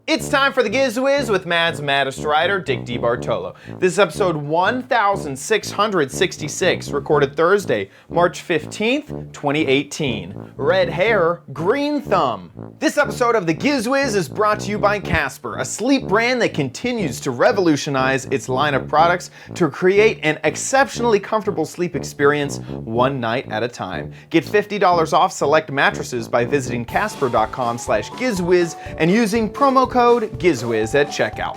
It's time for the Giz Wiz with Mad's maddest writer, Dick DeBartolo. This is episode 1666, recorded Thursday, March 15th, 2018. Red hair, green thumb. This episode of the Giz Wiz is brought to you by Casper, a sleep brand that continues to revolutionize its line of products to create an exceptionally comfortable sleep experience one night at a time. Get $50 off select mattresses by visiting casper.com/gizwiz and using promo code GizWiz at checkout.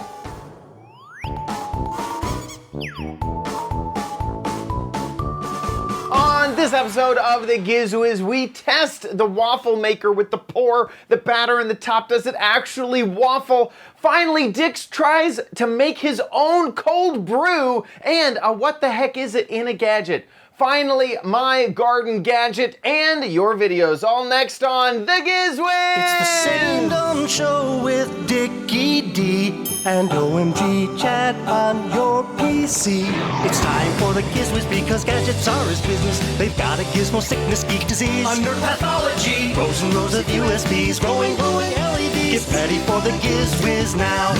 On this episode of the Giz Wiz, we test the waffle maker with the pour, the batter, and the top. Does it actually waffle? Finally, Dix tries to make his own cold brew, and what the heck is it in a gadget? Finally, my garden gadget and your videos, all next on the Giz Wiz! It's the same dumb show with Dickie D and OMG chat on your PC. It's time for the Giz Wiz because gadgets are his business. They've got a gizmo sickness, geek disease, under pathology, rows and rows of USBs, glowing LEDs. Get ready for the Giz Wiz now.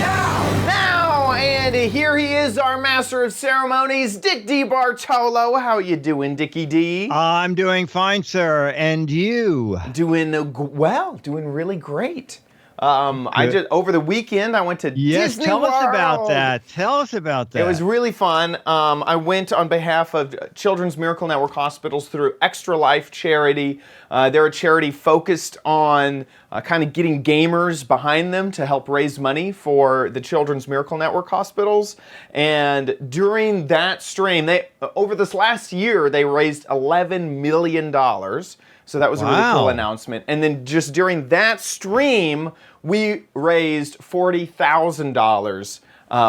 And here he is, our master of ceremonies, Dick DeBartolo. How you doing, Dickie D? I'm doing fine, sir. And you? Doing really great. Over the weekend, I went to Disney tell World. us about that. Tell us about that. It was really fun. I went on behalf of Children's Miracle Network Hospitals through Extra Life Charity. They're a charity focused on kind of getting gamers behind them to help raise money for the Children's Miracle Network hospitals. And during that stream, over this last year, they raised $11 million. So that was a really cool announcement. And then just during that stream, we raised $40,000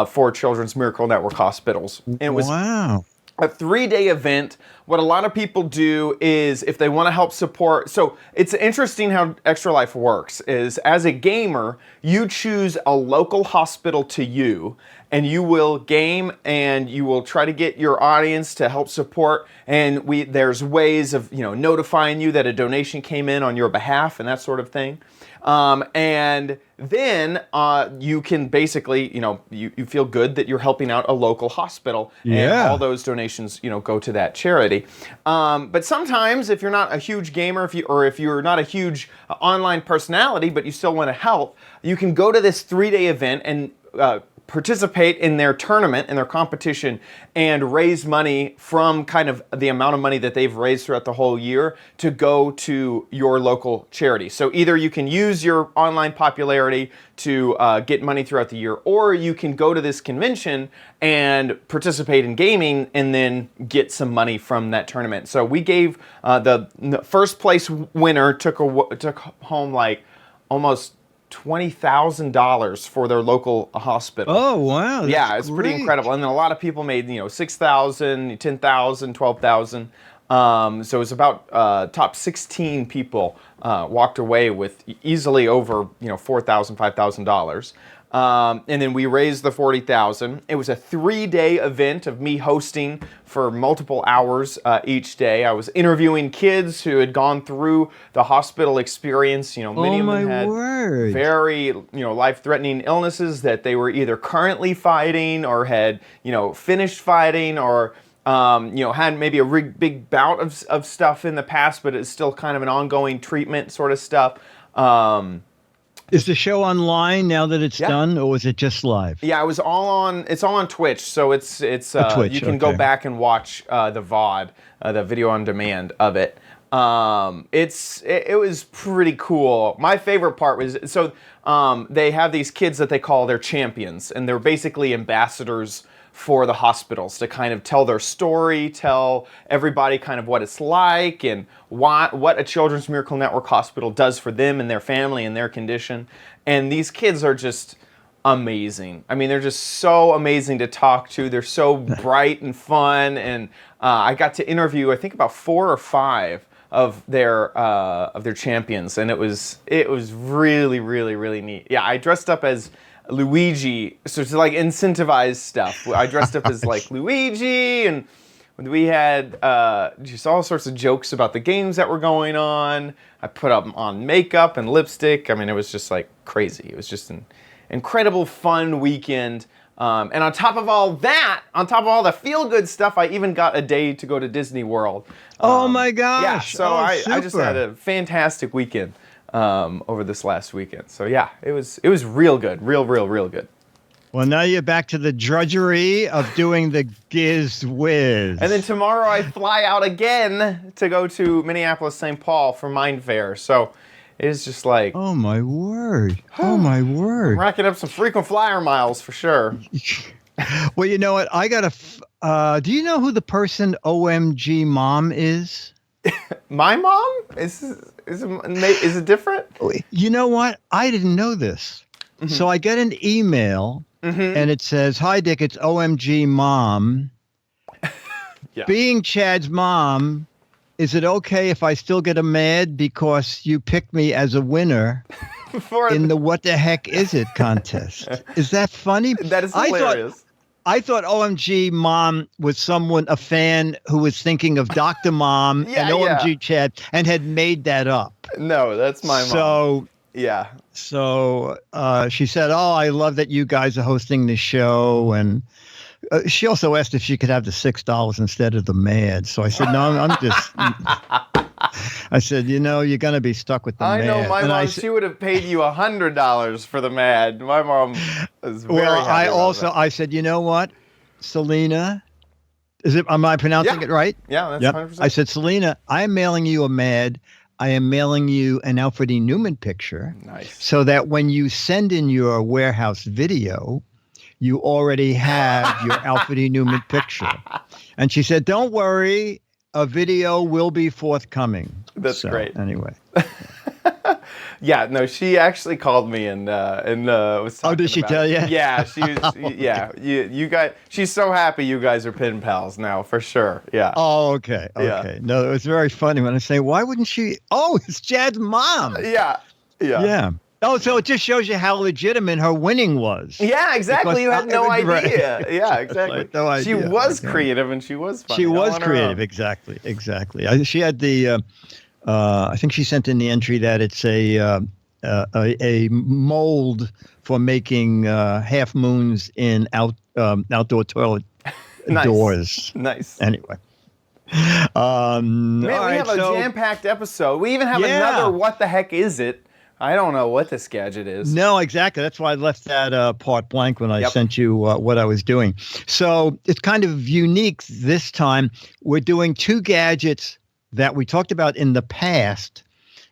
for Children's Miracle Network hospitals. And it was a 3-day event. What a lot of people do is if they want to help support, so it's interesting how Extra Life works, is as a gamer, you choose a local hospital to you, and you will game and you will try to get your audience to help support, and there's ways of notifying you that a donation came in on your behalf and that sort of thing. And then you can basically, you feel good that you're helping out a local hospital, and all those donations, go to that charity. But sometimes, if you're not a huge gamer, if you're not a huge online personality, but you still want to help, you can go to this 3-day event and participate in their tournament, in their competition, and raise money from kind of the amount of money that they've raised throughout the whole year to go to your local charity. So either you can use your online popularity to get money throughout the year, or you can go to this convention and participate in gaming and then get some money from that tournament. So we gave the first place winner took home like almost $20,000 for their local hospital. Oh, wow. It's pretty incredible. And then a lot of people made, $6,000, $10,000, $12,000. So it was about top 16 people walked away with easily over, $4,000, $5,000. And then we raised the $40,000. It was a 3-day event of me hosting for multiple hours each day. I was interviewing kids who had gone through the hospital experience. Many of them had very, life-threatening illnesses that they were either currently fighting or had, finished fighting or had maybe a big bout of stuff in the past, but it's still kind of an ongoing treatment sort of stuff. Is the show online now that it's done, or was it just live? Yeah, it's all on Twitch, so it's Twitch, you can go back and watch the VOD, the video on demand of it. It was pretty cool. My favorite part was, they have these kids that they call their champions, and they're basically ambassadors for the hospitals to kind of tell their story, tell everybody kind of what it's like and what a Children's Miracle Network hospital does for them and their family and their condition. And these kids are just amazing. I mean, they're just so amazing to talk to. They're so bright and fun. And I got to interview, I think, about 4 or 5 of their champions, and it was really, really, really neat. Yeah, I dressed up as Luigi, so to like incentivize stuff. I dressed up as like Luigi and We had just all sorts of jokes about the games that were going on. I put up on makeup and lipstick. I mean, it was just like crazy. It was just an incredible, fun weekend. And on top of all that, on top of all the feel-good stuff, I even got a day to go to Disney World. Oh my gosh! Yeah, so I just had a fantastic weekend over this last weekend. So yeah, it was real good, real good. Well, now you're back to the drudgery of doing the Giz Wiz. And then tomorrow I fly out again to go to Minneapolis, St. Paul for Mind Fair. So it is just like... Oh, my word. Oh, my word. I'm racking up some frequent flyer miles for sure. Well, you know what? I got to... do you know who the person OMG Mom is? My mom? Is it different? You know what? I didn't know this. Mm-hmm. So I get an email... Mm-hmm. And it says, "Hi, Dick, it's OMG Mom. Yeah. Being Chad's mom, is it okay if I still get a mad because you picked me as a winner in the What the Heck Is It contest?" Is that funny? That is hilarious. I thought OMG Mom was a fan who was thinking of Dr. Mom and OMG Chad and had made that up. No, that's my mom. So... Yeah. So she said, "Oh, I love that you guys are hosting the show." And she also asked if she could have the $6 instead of the mad. So I said, "No, I'm just." I said, "You know, you're going to be stuck with the mad." I know my mom. She would have paid you $100 for the mad. My mom is very happy about that. I said, "You know what, Selena? Am I pronouncing it right?" Yeah, that's 100%. I said, "Selena, I'm mailing you a mad. I am mailing you an Alfred E. Newman picture." Nice. So that when you send in your warehouse video, you already have your Alfred E. Newman picture. And she said, "Don't worry, a video will be forthcoming." That's great. Anyway. Yeah, no, she actually called me and was talking. Oh, did she tell you? Yeah, you guys. She's so happy you guys are pen pals now, for sure. Yeah. Oh, okay. Yeah. No, it was very funny when I say, "Why wouldn't she?" Oh, it's Chad's mom. Yeah. Oh, so it just shows you how legitimate her winning was. Yeah, exactly. You had no idea. Right. Yeah, exactly. Like, no idea. She was creative and she was funny. She was creative. Exactly. She had the. I think she sent in the entry that it's a mold for making half moons in outdoor toilet doors. Nice. Anyway. Man, we have a jam-packed episode. We even have another What the Heck Is It? I don't know what this gadget is. No, exactly. That's why I left that part blank when I sent you what I was doing. So it's kind of unique this time. We're doing two gadgets that we talked about in the past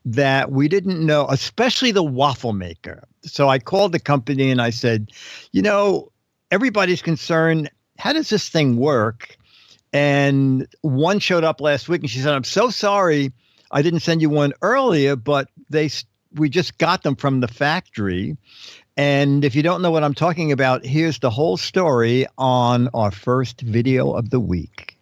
that we didn't know, especially the waffle maker. So I called the company and I said, you know, everybody's concerned, how does this thing work? And one showed up last week and she said, "I'm so sorry I didn't send you one earlier, but we just got them from the factory." And if you don't know what I'm talking about, here's the whole story on our first video of the week.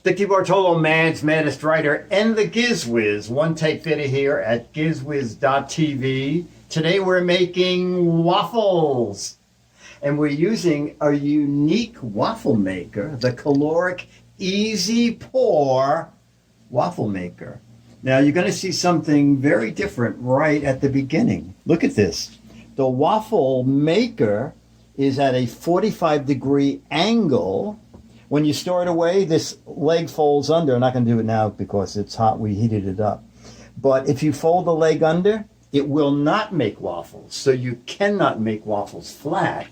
Dickie Bartolo, man's maddest writer, and the Giz Wiz. One take video here at gizwiz.tv. Today we're making waffles. And we're using a unique waffle maker, the caloric Easy Pour waffle maker. Now you're going to see something very different right at the beginning. Look at this. The waffle maker is at a 45-degree angle. When you store it away, this leg folds under. I'm not going to do it now because it's hot. We heated it up. But if you fold the leg under, it will not make waffles. So you cannot make waffles flat.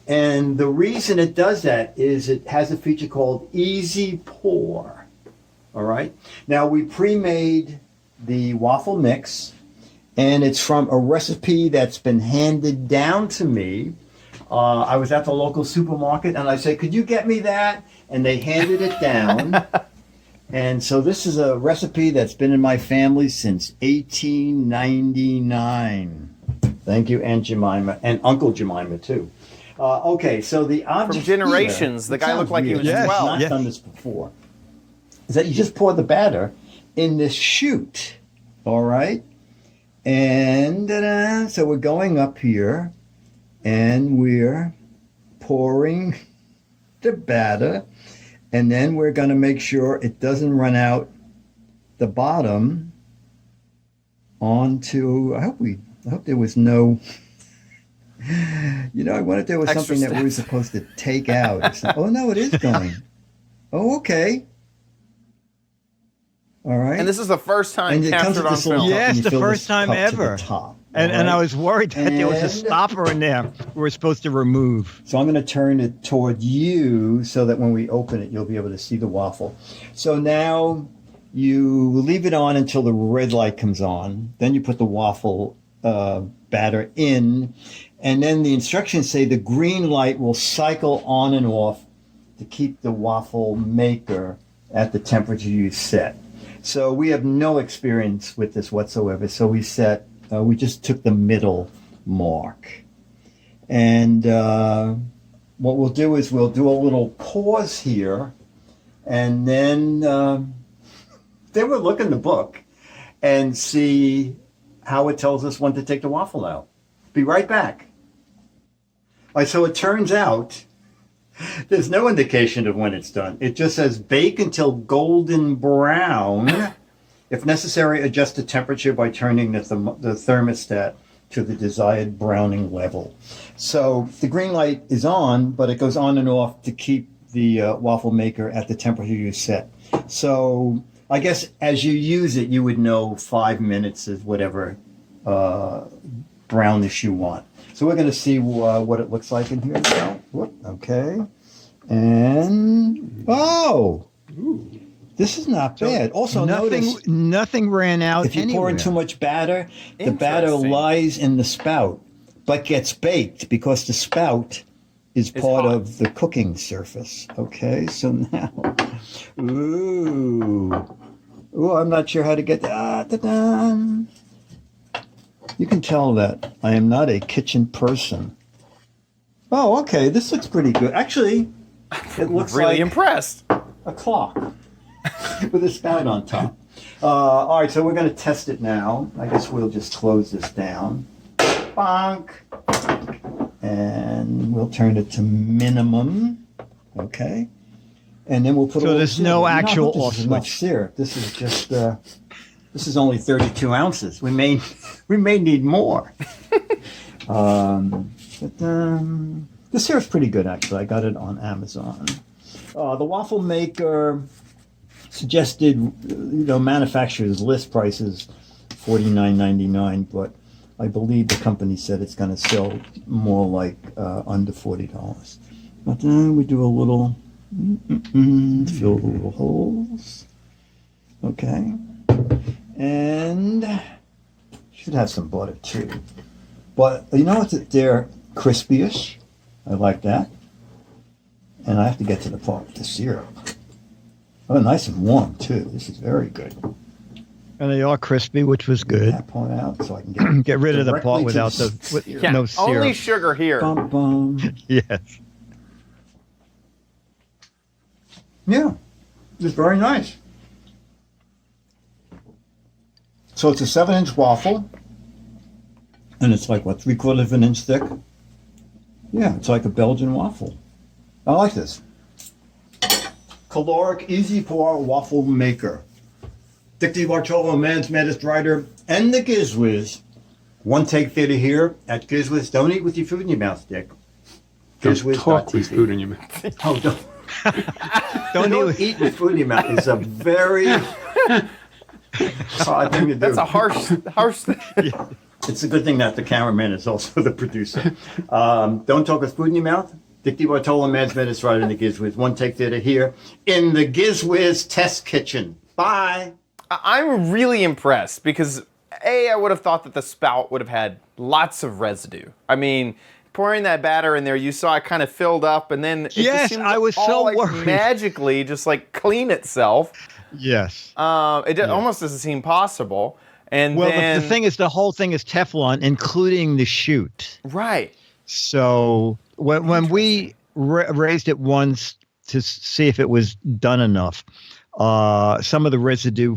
And the reason it does that is it has a feature called Easy Pour. All right. Now we pre-made the waffle mix, and it's from a recipe that's been handed down to me. I was at the local supermarket and I said, "Could you get me that?" And they handed it down. And so this is a recipe that's been in my family since 1899. Thank you, Aunt Jemima, and Uncle Jemima too. Okay, so the object from generations. Here, the guy looked like he was 12. I've not done this before. Is that you just pour the batter in this chute, all right? And so we're going up here, and we're pouring the batter, and then we're going to make sure it doesn't run out the bottom onto. I hope there was no. I wonder if there was Extra something that we were supposed to take out. Oh no, it is going. Oh, okay. All right. And this is the first time captured on film. Yes, the first time ever. And I was worried that there was a stopper in there we were supposed to remove. So I'm going to turn it toward you so that when we open it, you'll be able to see the waffle. So now you leave it on until the red light comes on. Then you put the waffle batter in. And then the instructions say the green light will cycle on and off to keep the waffle maker at the temperature you set. So we have no experience with this whatsoever. So we just took the middle mark. And what we'll do is we'll do a little pause here. And then we'll look in the book and see how it tells us when to take the waffle out. Be right back. All right, so it turns out there's no indication of when it's done. It just says bake until golden brown. If necessary, adjust the temperature by turning the thermostat to the desired browning level. So the green light is on, but it goes on and off to keep the waffle maker at the temperature you set. So I guess as you use it, you would know 5 minutes is whatever brownish you want. So we're going to see what it looks like in here now. Whoop, okay. And, this is not bad. Also, nothing ran out. If you pour in too much batter, the batter lies in the spout, but gets baked because the spout is part of the cooking surface. Okay, so now, I'm not sure how to get that. You can tell that I am not a kitchen person. Oh, okay, this looks pretty good. Actually, it looks really impressed. A clock with a spout on top. All right, so we're going to test it now. I guess we'll just close this down. Bonk. And we'll turn it to minimum. Okay. And then we'll put. So there's no actual off switch. Much syrup. This is just. This is only 32 ounces. We may need more. The syrup's pretty good, actually. I got it on Amazon. The waffle maker suggested, manufacturer's list price is $49.99, but I believe the company said it's going to sell more like under $40. But then we do a little, fill the little holes. Okay. And should have some butter too. But they're crispy-ish. I like that. And I have to get to the part with the syrup. Oh, nice and warm too. This is very good. And they are crispy, which was good. That part out so I can get rid of the part without no syrup. Only sugar here. Bum, bum. Yes. Yeah, it's very nice. So it's a 7-inch waffle, and it's like, 3/4 of an inch thick? Yeah, it's like a Belgian waffle. I like this. Caloric, easy pour waffle maker. Dick DeBartolo, man's maddest writer, and the Giz Wiz. One take theater here at Giz Wiz. Don't eat with your food in your mouth, Dick. Don't talk with food in your mouth. Oh, don't eat with food in your mouth. It's a very hard thing to do. That's a harsh thing. It's a good thing that the cameraman is also the producer. Don't talk with food in your mouth. Dick DeBartolo, man's maddest writer, and the Giz Wiz. One take theater here in the Giz Wiz test kitchen. Bye. I'm really impressed because I would have thought that the spout would have had lots of residue. I mean, pouring that batter in there, you saw it kind of filled up, and then it just seemed I was so worried. Magically just clean itself. Yes. It almost doesn't seem possible. And then, the thing is, the whole thing is Teflon, including the chute. Right. So when we raised it once to see if it was done enough, some of the residue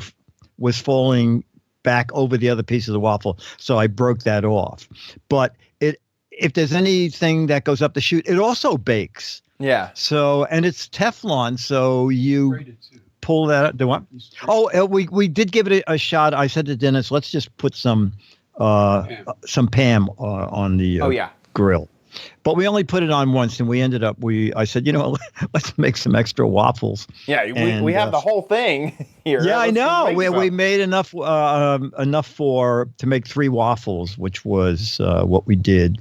was falling back over the other piece of the waffle, so I broke that off. But if there's anything that goes up the chute, it also bakes. Yeah. So, and it's Teflon, so you pull that up. Do what? Oh, we did give it a shot. I said to Dennis, let's just put some Pam on the grill. But we only put it on once, and we ended up. I said, let's make some extra waffles. Yeah, we have the whole thing here. Yeah, I know. We made enough to make 3 waffles, which was what we did,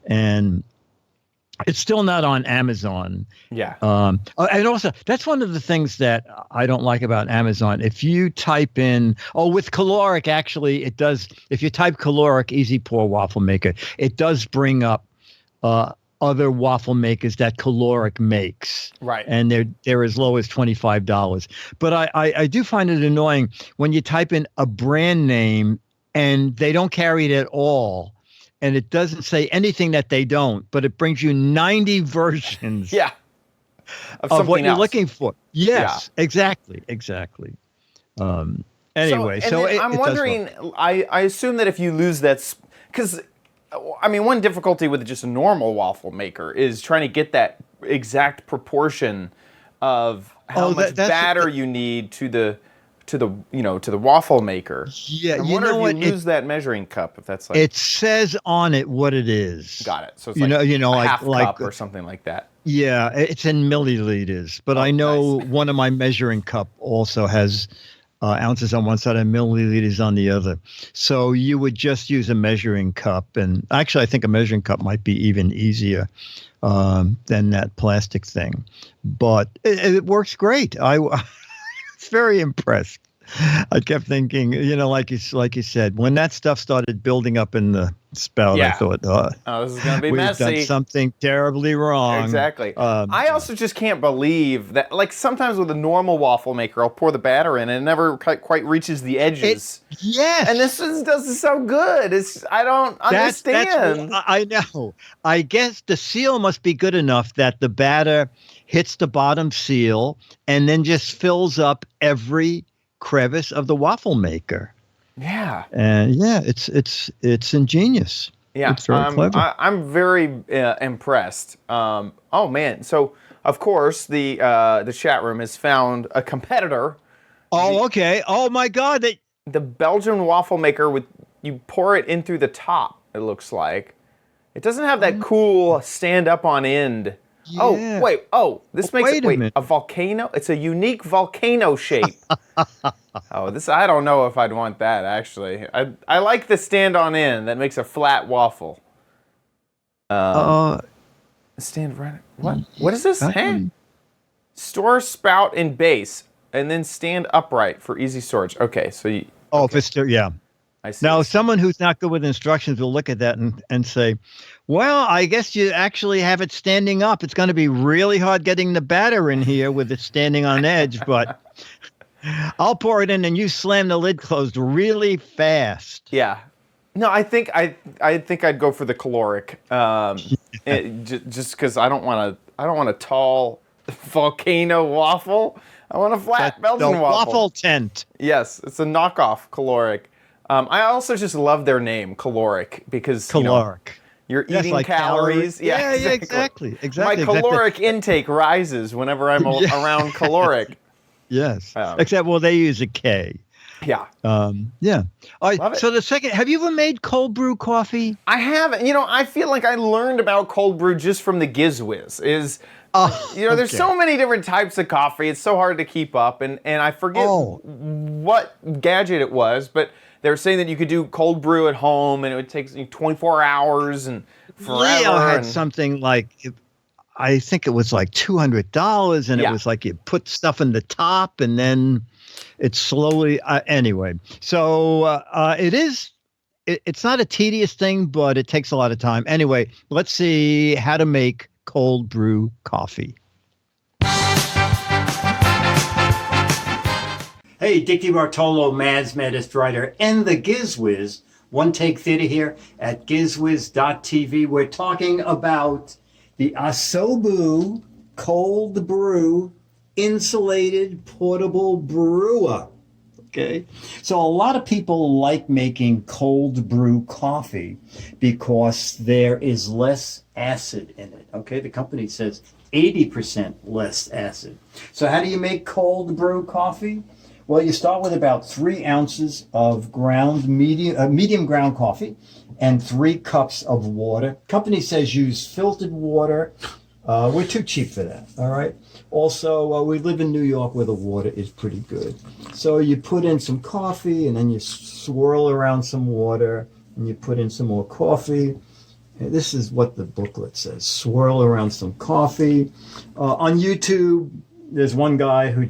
and it's still not on Amazon. Yeah. And also, that's one of the things that I don't like about Amazon. If you type in, with caloric, actually, it does. If you type caloric easy pour waffle maker, it does bring up other waffle makers that caloric makes. Right. And they're as low as $25. But I do find it annoying when you type in a brand name and they don't carry it at all. And it doesn't say anything that they don't, but it brings you 90 versions of what you're looking for. Yes, exactly. Anyway, I'm wondering, I assume that if you lose that, because, one difficulty with just a normal waffle maker is trying to get that exact proportion of how much batter you need to the waffle maker. Yeah, I wonder if you lose that measuring cup, if that's like. It says on it what it is. Got it. So it's like half cup or something like that. Yeah, it's in milliliters, but I know one of my measuring cup also has ounces on one side and milliliters on the other. So you would just use a measuring cup, and actually I think a measuring cup might be even easier than that plastic thing. But it works great. I was very impressed. I kept thinking, like you said, when that stuff started building up in the spout, I thought, this is going to be messy. We've done something terribly wrong. Exactly. I also just can't believe that, like, sometimes with a normal waffle maker, I'll pour the batter in and it never quite reaches the edges. Yes. And this does it so good. I don't understand. I know. I guess the seal must be good enough that the batter hits the bottom seal and then just fills up every crevice of the waffle maker. Yeah. And it's ingenious. Yeah. It's very clever. I'm very impressed. Oh man. So of course the chat room has found a competitor. Oh, okay. Oh my God. The Belgian waffle maker you pour it in through the top, it looks like. It doesn't have that cool stand up on end. Yeah. Oh, wait. Oh, this makes it a volcano. It's a unique volcano shape. I don't know if I'd want that, actually. I like the stand on end that makes a flat waffle. Stand right. What? What is this? Store spout and base, and then stand upright for easy storage. Okay, so you. Oh, okay. Yeah. I see. Now, someone who's not good with instructions will look at that and say, well, I guess you actually have it standing up. It's going to be really hard getting the batter in here with it standing on edge, but I'll pour it in and you slam the lid closed really fast. Yeah. No, I think I'd go for the caloric, just because I don't want a tall volcano waffle. I want a flat Belgian waffle. Waffle tent. Yes, it's a knockoff caloric. I also just love their name, caloric, because caloric. You're eating like calories. Yeah, exactly. My caloric intake rises whenever I'm around caloric. Yes. Except, they use a K. Yeah. Yeah. All right. So the second, have you ever made cold brew coffee? I haven't. I feel like I learned about cold brew just from the Giz Wiz. There's so many different types of coffee. It's so hard to keep up, and I forget what gadget it was, but they were saying that you could do cold brew at home, and it would take 24 hours and forever. Leo had something like, I think it was like $200, and it was like you put stuff in the top, and then it slowly. Anyway, so it's not a tedious thing, but it takes a lot of time. Anyway, let's see how to make cold brew coffee. Hey, Dickie Bartolo, Man's Maddest Writer, and the Giz Wiz. One Take Theater here at gizwiz.tv. We're talking about the Asobu Cold Brew Insulated Portable Brewer. Okay. So a lot of people like making cold brew coffee because there is less acid in it. Okay. The company says 80% less acid. So how do you make cold brew coffee? Well, you start with about 3 ounces of medium ground coffee and 3 cups of water. Company says use filtered water. We're too cheap for that, all right? Also, we live in New York where the water is pretty good. So you put in some coffee and then you swirl around some water and you put in some more coffee. And this is what the booklet says. Swirl around some coffee. On YouTube, there's one guy who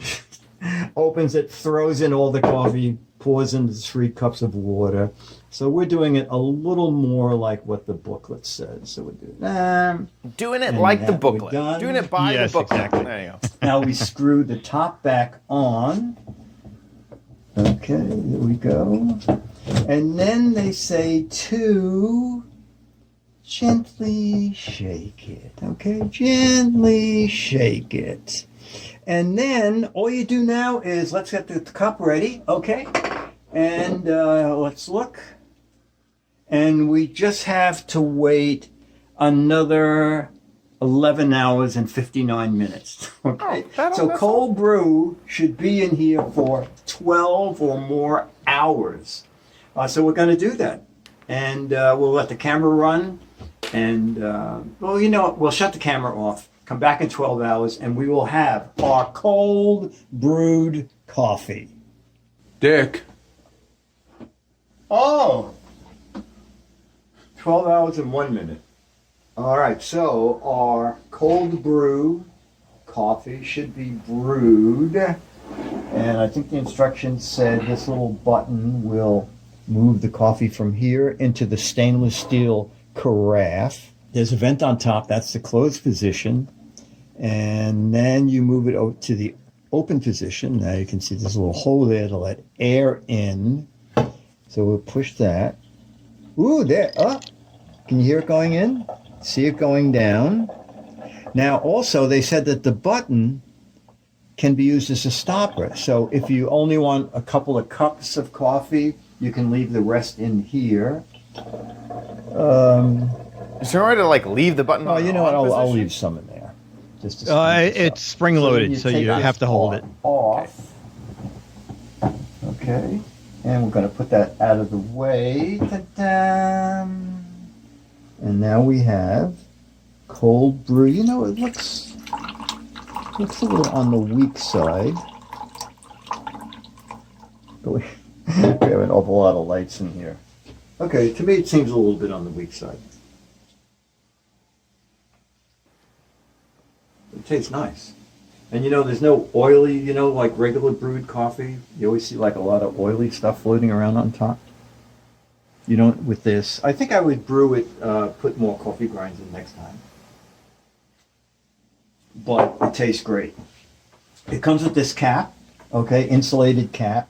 opens it, throws in all the coffee, pours in 3 cups of water. So we're doing it a little more like what the booklet says. So we're doing it like the booklet. Doing it by the booklet. Exactly. There you go. Now we screw the top back on. Okay, there we go. And then they say to gently shake it. Okay, gently shake it. And then all you do now is let's get the cup ready. Okay, and let's look. And we just have to wait another 11 hours and 59 minutes. Okay, so cold brew should be in here for 12 or more hours. So we're going to do that. And we'll let the camera run. And, well, you know what? We'll shut the camera off, come back in 12 hours, and we will have our cold brewed coffee. Dick. Oh! 12 hours and 1 minute. All right, so our cold brew coffee should be brewed. And I think the instructions said this little button will move the coffee from here into the stainless steel carafe. There's a vent on top, that's the closed position. And then you move it over to the open position. Now you can see there's a little hole there to let air in. So we'll push that. Ooh, there, can you hear it going in? See it going down. Now also they said that the button can be used as a stopper. So if you only want a couple of cups of coffee, you can leave the rest in here. Is there a way to like leave the button on? Oh, you know what? on I'll position? leave some in there. Just to It's spring-loaded, so you have to hold it. Off. Okay. And we're going to put that out of the way. Ta-da! And now we have cold brew. You know, it looks a little on the weak side. But we have an awful lot of lights in here. Okay, to me it seems a little bit on the weak side. It tastes nice. And you know, there's no oily, you know, like regular brewed coffee. You always see like a lot of oily stuff floating around on top. You don't with this. I think I would brew it, put more coffee grinds in next time. But it tastes great. It comes with this cap, okay, insulated cap.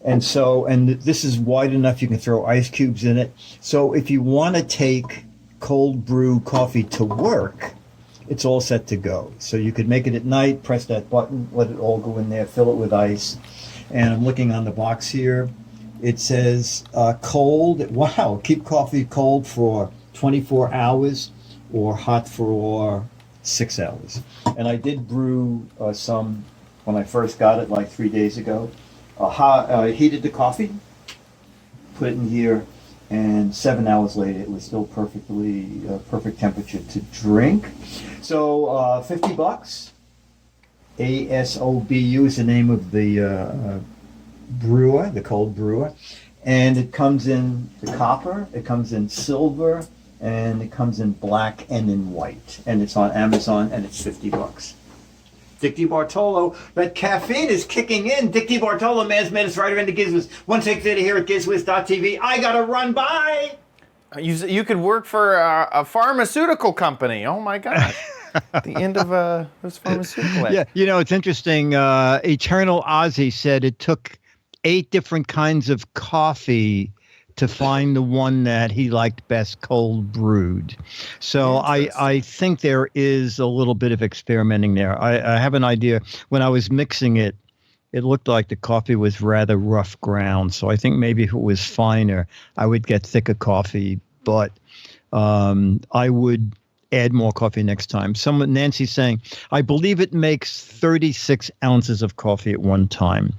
And so, and this is wide enough you can throw ice cubes in it. So if you want to take cold brew coffee to work, it's all set to go. So you could make it at night, press that button, let it all go in there, fill it with ice. And I'm looking on the box here. It says cold, wow, keep coffee cold for 24 hours or hot for 6 hours. And I did brew some when I first got it like 3 days ago. Heated the coffee, put it in here, and 7 hours later it was still perfect temperature to drink. So $50. ASOBU is the name of the brewer, the cold brewer, and it comes in the copper, it comes in silver, and it comes in black and in white, and it's on Amazon, and it's $50. Dick DeBartolo, that caffeine is kicking in. Dick DeBartolo, man's madness writer into Giz Wiz. 1 take 30 here at GizWiz.tv. I gotta run by. You could work for a pharmaceutical company. Oh my gosh. The end of those pharmaceutical ads. Yeah, you know, it's interesting. Eternal Ozzy said it took 8 different kinds of coffee to find the one that he liked best, cold brewed. So I think there is a little bit of experimenting there. I have an idea. When I was mixing it, it looked like the coffee was rather rough ground. So I think maybe if it was finer, I would get thicker coffee. But I would add more coffee next time. Nancy's saying, I believe it makes 36 ounces of coffee at one time.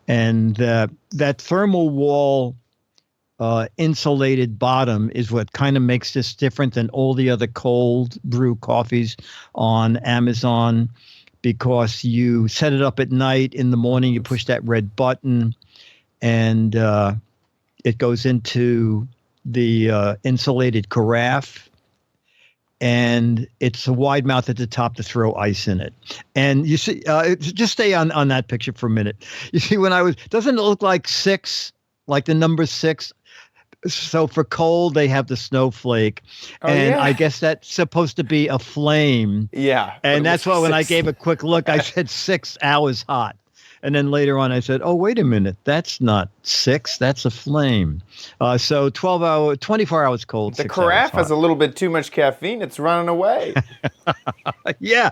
And that thermal wall insulated bottom is what kind of makes this different than all the other cold brew coffees on Amazon, because you set it up at night. In the morning, you push that red button, and it goes into the insulated carafe, and it's a wide mouth at the top to throw ice in it. And you see, just stay on that picture for a minute. You see, doesn't it look like 6, like the number 6? So for cold, they have the snowflake, and I guess that's supposed to be a flame. Yeah. And that's why when I gave a quick look, I said 6 hours hot. And then later on, I said, oh, wait a minute. That's not 6. That's a flame. So 24 hours cold. The carafe has a little bit too much caffeine. It's running away. Yeah.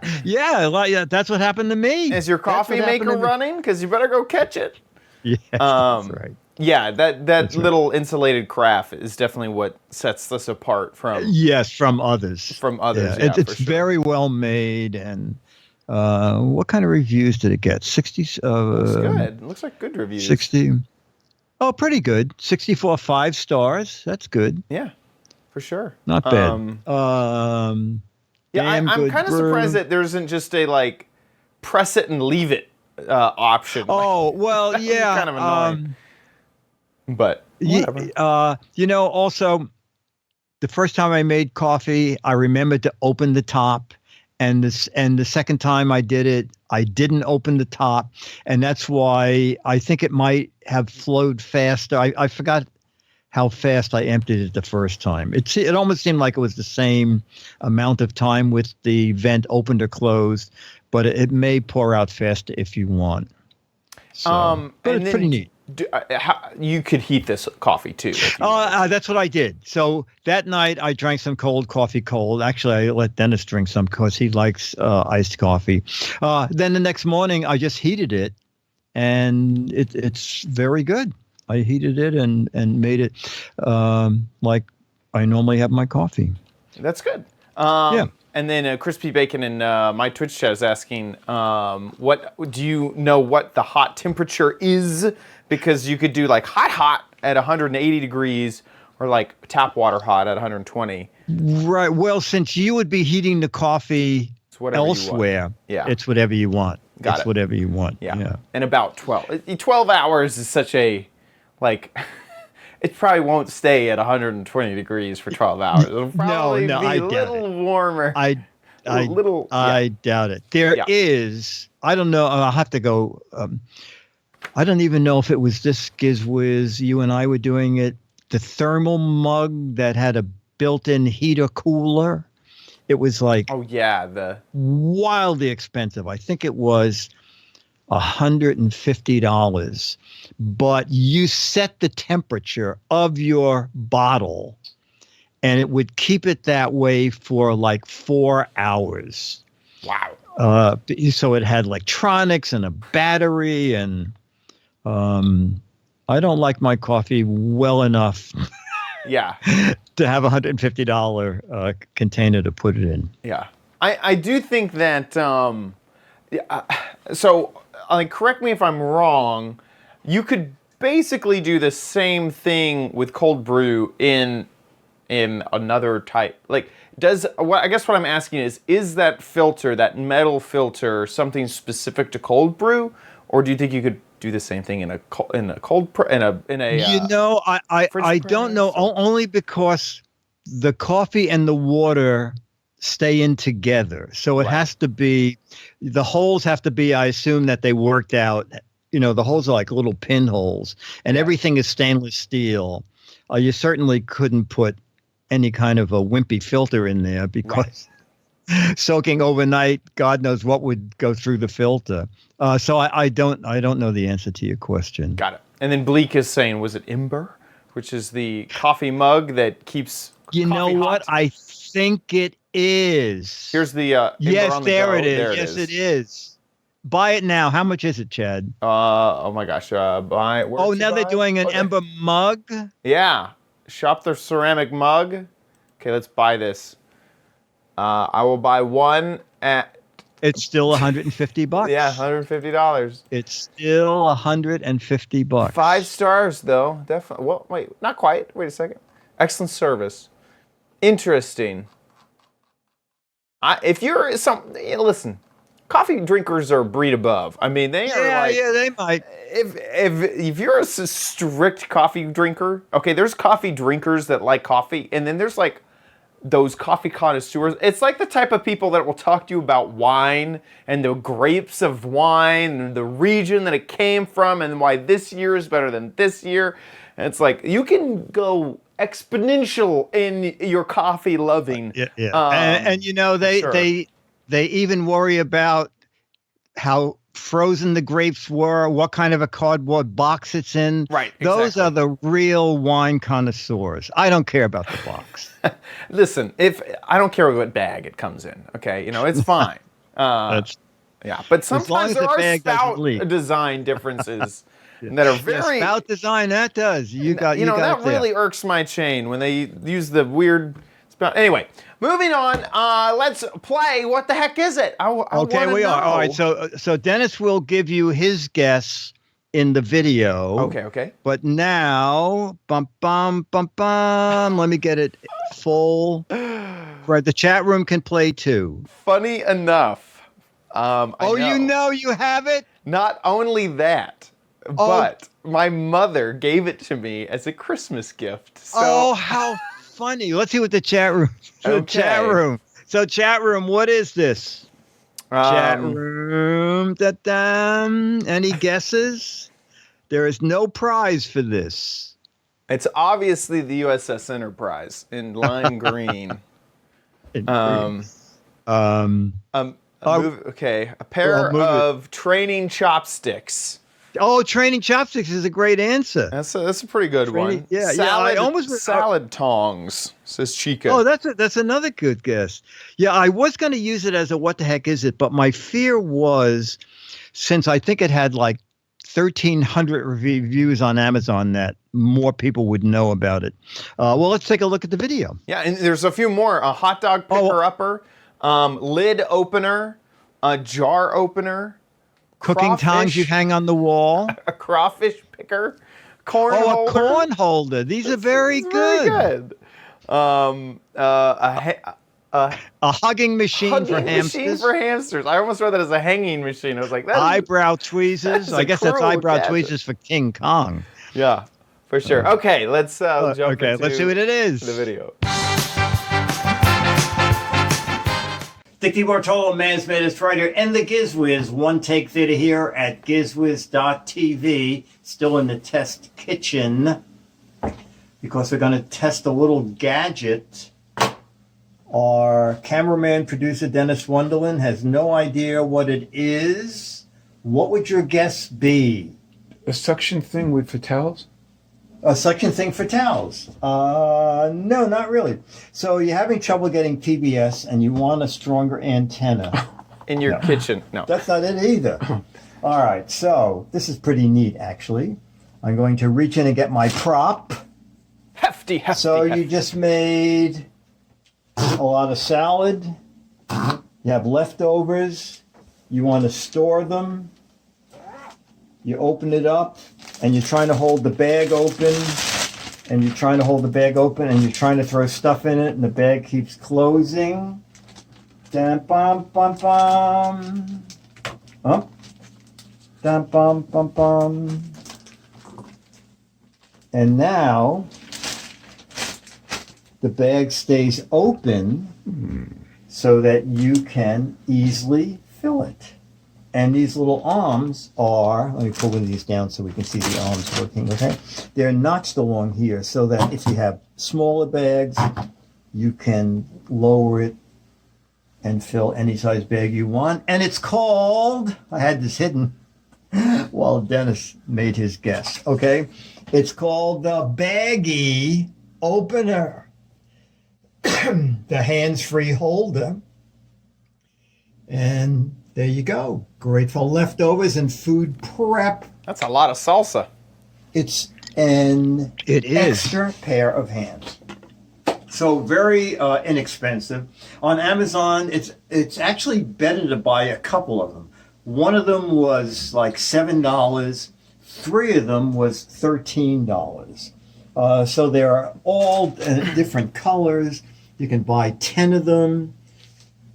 That's what happened to me. Is your coffee maker running? Because you better go catch it. Yeah, that's right. Yeah, that little insulated carafe is definitely what sets this apart from. Yes, from others. From others, yeah. It's very well made. And what kind of reviews did it get? 60. Looks good. It looks like good reviews. 60. Oh, pretty good. 64 5 stars. That's good. Yeah, for sure. Not bad. I'm kind of surprised that there isn't just a press it and leave it option. Oh, well, yeah. Kind of annoying. But whatever. Also, the first time I made coffee, I remembered to open the top, and the second time I did it, I didn't open the top, and that's why I think it might have flowed faster. I forgot how fast I emptied it the first time. It almost seemed like it was the same amount of time with the vent opened or closed, but it may pour out faster if you want. So, but it's pretty neat. You could heat this coffee too. That's what I did. So that night I drank some cold coffee cold. Actually, I let Dennis drink some because he likes iced coffee. Then the next morning I just heated it, and it's very good. I heated it and made it like I normally have my coffee. That's good. Yeah. And then Crispy Bacon in my Twitch chat is asking, what do you know what the hot temperature is? Because you could do hot at 180 degrees, or tap water hot at 120. Right. Well, since you would be heating the coffee elsewhere, it's whatever you want. It's whatever you want. Yeah. And about 12 hours is such a it probably won't stay at 120 degrees for 12 hours. It'll probably be I a doubt little warmer. I doubt it. There is, I don't know, I'll have to go, I don't even know if it was this Giz Wiz, you and I were doing it, the thermal mug that had a built-in heater cooler. It was wildly expensive. I think it was $150, but you set the temperature of your bottle and it would keep it that way for 4 hours. Wow. So it had electronics and a battery, and I don't like my coffee well enough to have $150 container to put it in. Yeah. I do think that correct me if I'm wrong, you could basically do the same thing with cold brew in another type. I guess what I'm asking is that filter, that metal filter, something specific to cold brew, or do you think you could do the same thing in a cold I don't know, only because the coffee and the water stay in together. So it has to be, the holes have to be, I assume that they worked out, the holes are like little pinholes, and everything is stainless steel. You certainly couldn't put any kind of a wimpy filter in there because soaking overnight, God knows what would go through the filter. So I don't know the answer to your question. Got it. And then Bleak is saying, was it Ember, which is the coffee mug that keeps coffee what? hot? I think it is. Here's the Ember yes, on the there go. it is. There yes, it is. buy it now. How much is it, Chad? Oh my gosh. Buy. Oh, now they're doing an Ember mug. Yeah. Shop their ceramic mug. Okay, let's buy this. I will buy one at. It's still $150. Yeah, $150. It's still $150. 5 stars though, definitely. Well, wait, not quite. Wait a second. Excellent service. Interesting. If you're listen, coffee drinkers are a breed above. I mean, they are they might. If you're a strict coffee drinker, okay, there's coffee drinkers that like coffee, and then there's like those coffee connoisseurs. It's like the type of people that will talk to you about wine and the grapes of wine and the region that it came from and why this year is better than this year. And it's like you can go exponential in your coffee loving. Yeah. And you know they even worry about how frozen the grapes were, what kind of a cardboard box it's in. Right. Those are the real wine connoisseurs. I don't care about the box. Listen, if I don't care what bag it comes in, okay, it's fine. Yeah, but sometimes there are spout design differences that are very spout design. That does that really irks my chain when they use the weird spout. Anyway, moving on. Let's play. What the heck is it? Okay, we are all right. So Dennis will give you his guess in the video. Okay. But now, bum. Let me get it full. Right, the chat room can play too. Funny enough. You have it. Not only that, but my mother gave it to me as a Christmas gift. So, how funny! Let's see what the chat room. Chat room. So, chat room, what is this? Chat room. Any guesses? There is no prize for this. It's obviously the USS Enterprise in lime green. A pair of training chopsticks. Oh, training chopsticks is a great answer. That's a pretty good one. Yeah, salad tongs, says Chica. Oh, that's another good guess. Yeah, I was going to use it as a what the heck is it, but my fear was, since I think it had like 1,300 reviews on Amazon, that more people would know about it. Well, let's take a look at the video. Yeah, and there's a few more. A hot dog picker-upper, lid opener, a jar opener, cooking tongs you hang on the wall, a crawfish picker, corn holder. A corn holder. These are very good. A hugging machine for hamsters. I almost read that as a hanging machine. I was like, eyebrow tweezers. I guess that's eyebrow tweezers for King Kong. Yeah, for sure. Okay, let's jump into let's see what it is. The video. Dick Bartolo, man's latest writer, and the Giz Wiz. One take theater here at gizwiz.tv. Still in the test kitchen because we're going to test a little gadget. Our cameraman, producer, Dennis Wonderland, has no idea what it is. What would your guess be? A suction thing for towels? A suction thing for towels? No, not really. So you're having trouble getting PBS and you want a stronger antenna. In your kitchen. No. That's not it either. All right, so this is pretty neat, actually. I'm going to reach in and get my prop. Hefty. So you just made a lot of salad. You have leftovers. You want to store them. You open it up, and you're trying to hold the bag open, and you're trying to hold the bag open, and you're trying to throw stuff in it, and the bag keeps closing. Dum bum bum bum. Dum bum bum bum. And now the bag stays open so that you can easily fill it. And these little arms are, let me pull one of these down so we can see the arms working, okay? They're notched along here so that if you have smaller bags, you can lower it and fill any size bag you want. And it's called, I had this hidden while Dennis made his guess, okay? It's called the Baggie Opener. The hands-free holder. And There you go. Great for leftovers and food prep. That's a lot of salsa. It's an It is. extra pair of hands. So very inexpensive. On Amazon, it's actually better to buy a couple of them. One of them was like $7. 3 of them was $13. So they're all different colors. You can buy 10 of them.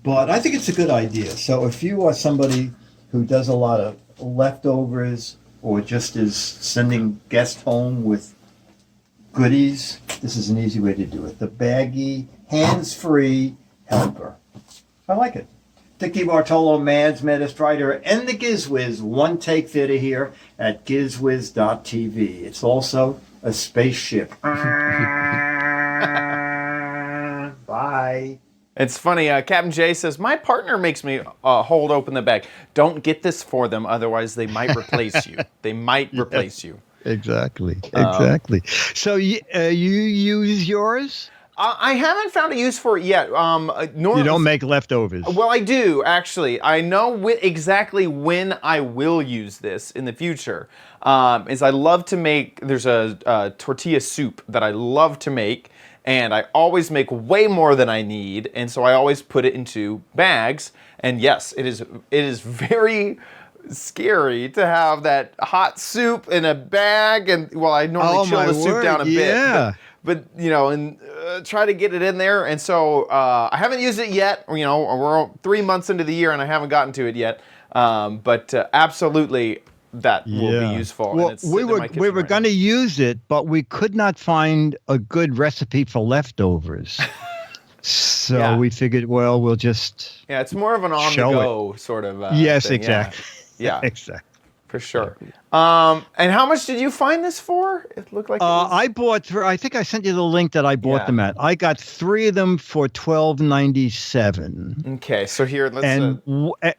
But I think it's a good idea. So if you are somebody who does a lot of leftovers or just is sending guests home with goodies, this is an easy way to do it. The baggy, hands-free helper. I like it. Dickie Bartolo, Mads Medistrider, and the Giz Wiz one-take fitter here at gizwiz.tv. It's also a spaceship. Bye. It's funny, Captain J says, my partner makes me hold open the bag. Don't get this for them, otherwise they might replace you. They might replace you. Exactly. So you use yours? I haven't found a use for it yet. You don't make leftovers. Well, I do, actually. I know exactly when I will use this in the future. Is I love to make, there's a tortilla soup that I love to make, and I always make way more than I need, and so I always put it into bags. And yes, it is very scary to have that hot soup in a bag, and well, I normally chill the soup down a bit, but you know, and try to get it in there. And so I haven't used it yet. You know, we're 3 months into the year, and I haven't gotten to it yet. But absolutely, that will be useful. Well, and we were going to use it, but we could not find a good recipe for leftovers. So we figured, well, we'll just it's more of an on-the-go sort of yes, thing. exactly. Yeah, exactly. For sure. And how much did you find this for? It looked like it was... I bought. I think I sent you the link that I bought them at. I got 3 of them for $12.97. Okay, so here let's.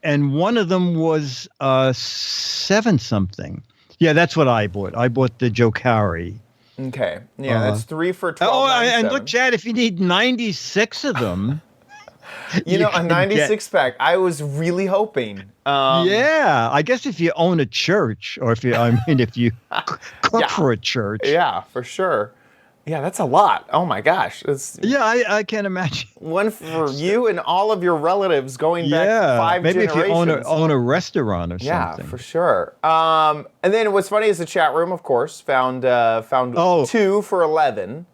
And one of them was 7 something. Yeah, that's what I bought. I bought the Jokari. Okay, yeah, that's 3 for $12.97. Oh, and look, Chad, if you need 96 of them. You know, a 96 pack. I was really hoping. Yeah, I guess if you own a church, or if you cook for a church. Yeah, for sure. Yeah, that's a lot. Oh my gosh. I can't imagine. One for you and all of your relatives going back 5 generations. Maybe if you own a restaurant or something. Yeah, for sure. And then what's funny is the chat room, of course, found 2 for $11.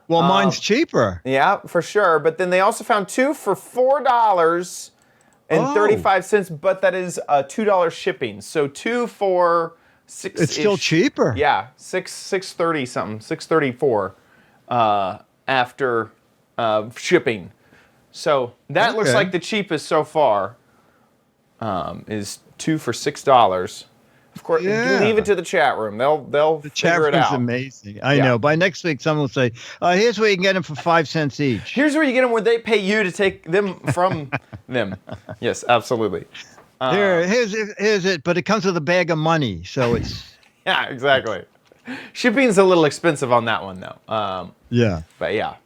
Well, mine's cheaper. Yeah, for sure. But then they also found 2 for $4.35, but that is $2 shipping. So 2 for $6. It's still cheaper. Yeah, $6.30 something, $6.34 after shipping. So that looks like the cheapest so far. Is 2 for $6. Of course, leave it to the chat room. They'll figure it out. The chat room's amazing. I know. By next week, someone will say, here's where you can get them for 5 cents each. Here's where you get them where they pay you to take them from them. Yes, absolutely. Here's it, but it comes with a bag of money, so it's... Yeah, exactly. Shipping's a little expensive on that one, though. But yeah.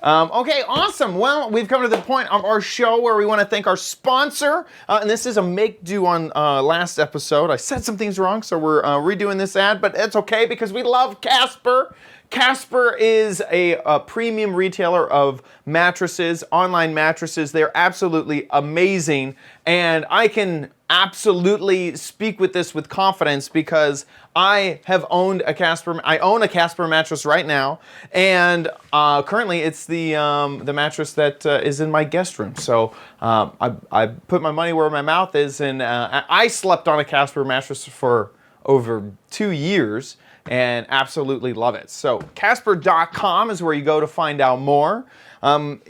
Okay, awesome. Well, we've come to the point of our show where we want to thank our sponsor. And this is a make-do on last episode. I said some things wrong, so we're redoing this ad, but it's okay because we love Casper. Casper is a premium retailer of mattresses, online mattresses. They're absolutely amazing. And I can absolutely speak with this with confidence because I have owned a Casper. I own a Casper mattress right now, and currently it's the mattress that is in my guest room. So I put my money where my mouth is, and I slept on a Casper mattress for over 2 years and absolutely love it. So Casper.com is where you go to find out more.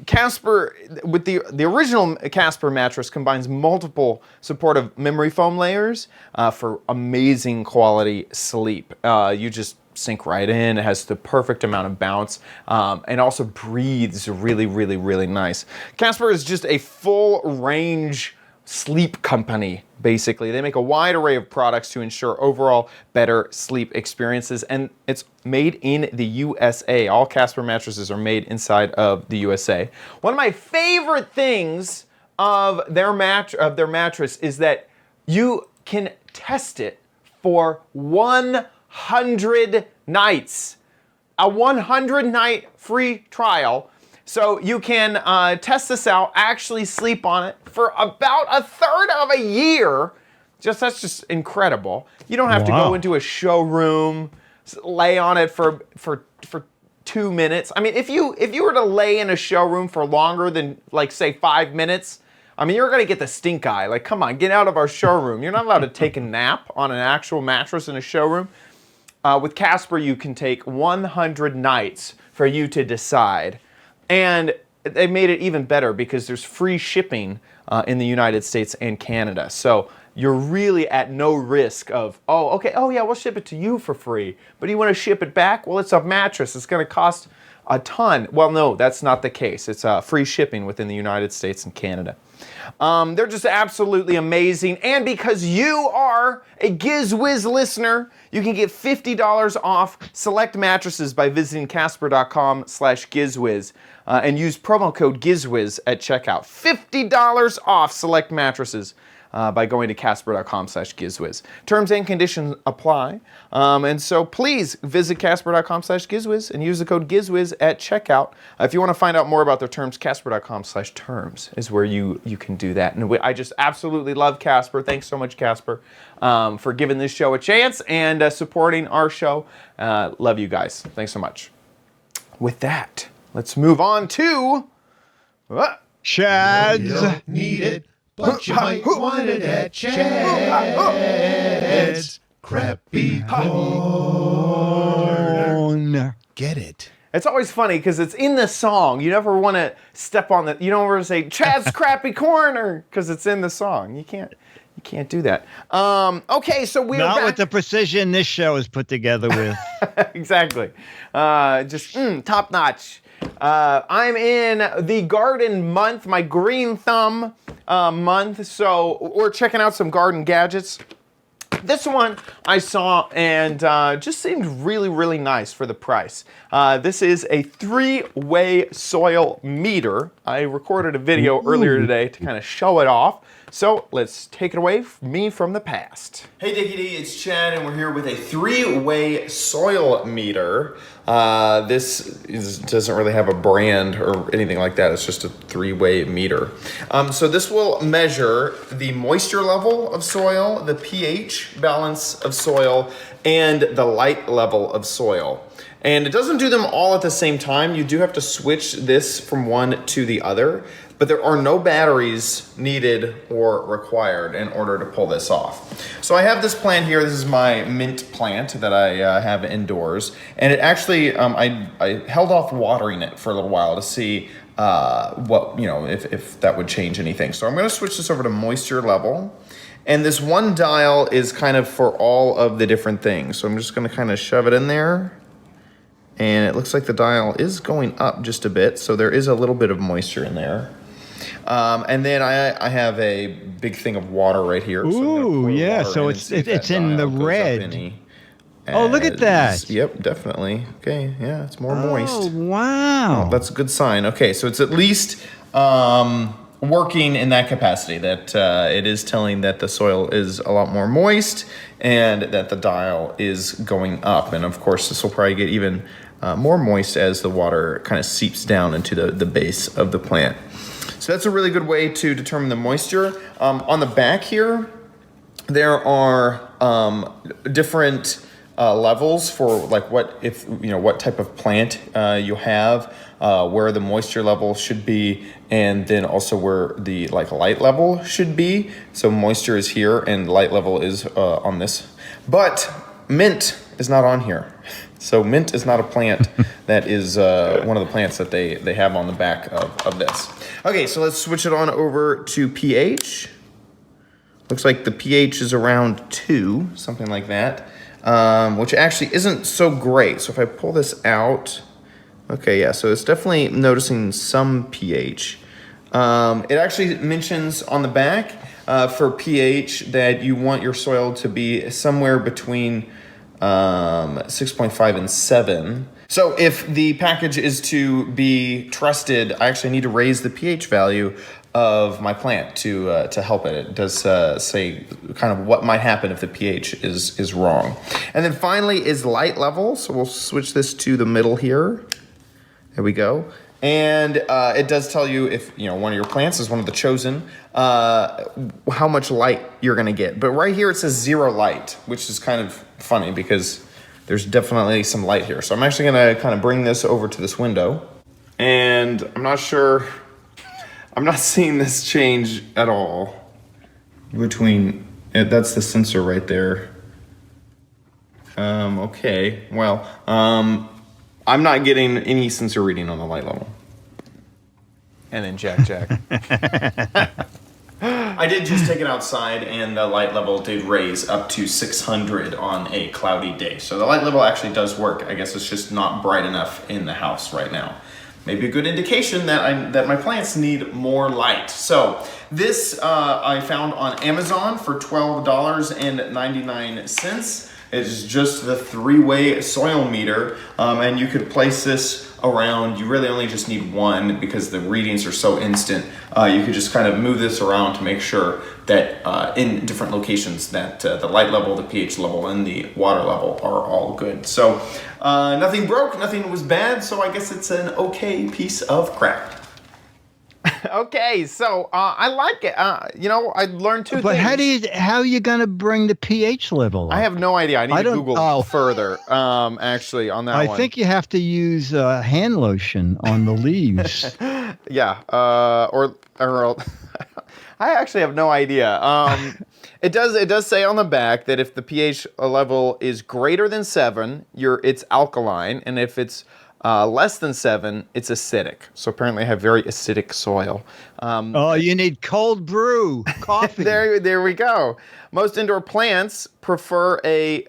Casper, with the original Casper mattress, combines multiple supportive memory foam layers for amazing quality sleep. You just sink right in. It has the perfect amount of bounce and also breathes really, really, really nice. Casper is just a full range sleep company, basically. They make a wide array of products to ensure overall better sleep experiences, and it's made in the USA. All Casper mattresses are made inside of the USA. One of my favorite things of their mattress is that you can test it for 100 nights. A 100-night free trial. So you can test this out, actually sleep on it for about a third of a year. That's just incredible. You don't have to go into a showroom, lay on it for 2 minutes. I mean, if you were to lay in a showroom for longer than, like, say 5 minutes, I mean, you're gonna get the stink eye. Like, come on, get out of our showroom. You're not allowed to take a nap on an actual mattress in a showroom. With Casper, you can take 100 nights for you to decide. And they made it even better because there's free shipping in the United States and Canada. So you're really at no risk of, oh yeah, we'll ship it to you for free. But you want to ship it back? Well, it's a mattress. It's going to cost a ton. Well, no, that's not the case. It's free shipping within the United States and Canada. They're just absolutely amazing. And because you are a Giz Wiz listener, you can get $50 off select mattresses by visiting casper.com/GizWiz and use promo code GizWiz at checkout. $50 off select mattresses by going to casper.com/GizWiz. Terms and conditions apply. And so please visit casper.com/GizWiz and use the code GizWiz at checkout. If you want to find out more about their terms, casper.com/terms is where you can do that. And I just absolutely love Casper. Thanks so much, Casper, for giving this show a chance and supporting our show. Love you guys. Thanks so much. With that, let's move on to Shads. Need it, but you might want it at Chad's Crappy Corner. Get it. It's always funny because it's in the song. You never want to step on the. You don't want to say Chad's Crappy Corner because it's in the song. You can't do that. Okay, so we're Not back. with the precision this show is put together with. Exactly. Just top notch. I'm in the garden month, my green thumb month. So we're checking out some garden gadgets. This one I saw and just seemed really, really nice for the price. This is a 3-way soil meter. I recorded a video earlier today to kind of show it off. So let's take it away from the past. Hey Dickie D, it's Chad and we're here with a 3-way soil meter. Doesn't really have a brand or anything like that. It's just a 3-way meter. So this will measure the moisture level of soil, the pH balance of soil, and the light level of soil. And it doesn't do them all at the same time. You do have to switch this from one to the other, but there are no batteries needed or required in order to pull this off. So I have this plant here. This is my mint plant that I have indoors. And it actually, I held off watering it for a little while to see if that would change anything. So I'm gonna switch this over to moisture level. And this one dial is kind of for all of the different things. So I'm just gonna kind of shove it in there. And it looks like the dial is going up just a bit. So there is a little bit of moisture in there. And then I have a big thing of water right here. Ooh, yeah. So it's in the red. Oh, look at that. Yep, definitely. Okay, yeah, it's more moist. Oh, wow. Oh, that's a good sign. Okay, so it's at least working in that capacity, that it is telling that the soil is a lot more moist and that the dial is going up. And of course, this will probably get even more moist as the water kind of seeps down into the base of the plant. So that's a really good way to determine the moisture. On the back here, there are different levels for like what type of plant you have, where the moisture level should be, and then also where the light level should be. So moisture is here and light level is on this. But mint is not on here. So mint is not a plant that is one of the plants that they have on the back of this. Okay, so let's switch it on over to pH. Looks like the pH is around 2, something like that, which actually isn't so great. So if I pull this out, okay, yeah, so it's definitely noticing some pH. It actually mentions on the back for pH that you want your soil to be somewhere between 6.5 and 7. So if the package is to be trusted, I actually need to raise the pH value of my plant to help it. It does say kind of what might happen if the pH is wrong. And then finally is light level. So we'll switch this to the middle here. There we go. And it does tell you if one of your plants is one of the chosen, how much light you're going to get. But right here it says 0 light, which is kind of funny because there's definitely some light here. So I'm actually going to kind of bring this over to this window. And I'm not sure, I'm not seeing this change at all between, that's the sensor right there. Okay, well, I'm not getting any sensor reading on the light level. And then Jack. I did just take it outside, and the light level did raise up to 600 on a cloudy day. So the light level actually does work. I guess it's just not bright enough in the house right now. Maybe a good indication that my plants need more light. So this I found on Amazon for $12.99. It is just the 3-way soil meter, and you could place this around. You really only just need one because the readings are so instant. You could just kind of move this around to make sure that in different locations that the light level, the pH level, and the water level are all good. So nothing broke, nothing was bad, so I guess it's an okay piece of crap. Okay, so I like it. I learned two things. But how are you going to bring the pH level up? I have no idea. I need to Google further, actually, on that one. I think you have to use hand lotion on the leaves. Yeah, or I actually have no idea. It does say on the back that if the pH level is greater than 7, it's alkaline, and if it's less than 7, it's acidic. So apparently I have very acidic soil. You need cold brew coffee. There we go. Most indoor plants prefer a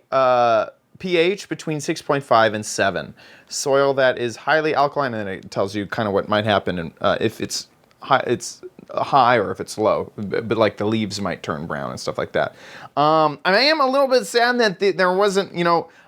pH between 6.5 and 7. Soil that is highly alkaline, and it tells you kind of what might happen if it's high or if it's low. But like the leaves might turn brown and stuff like that. I am a little bit sad that there wasn't,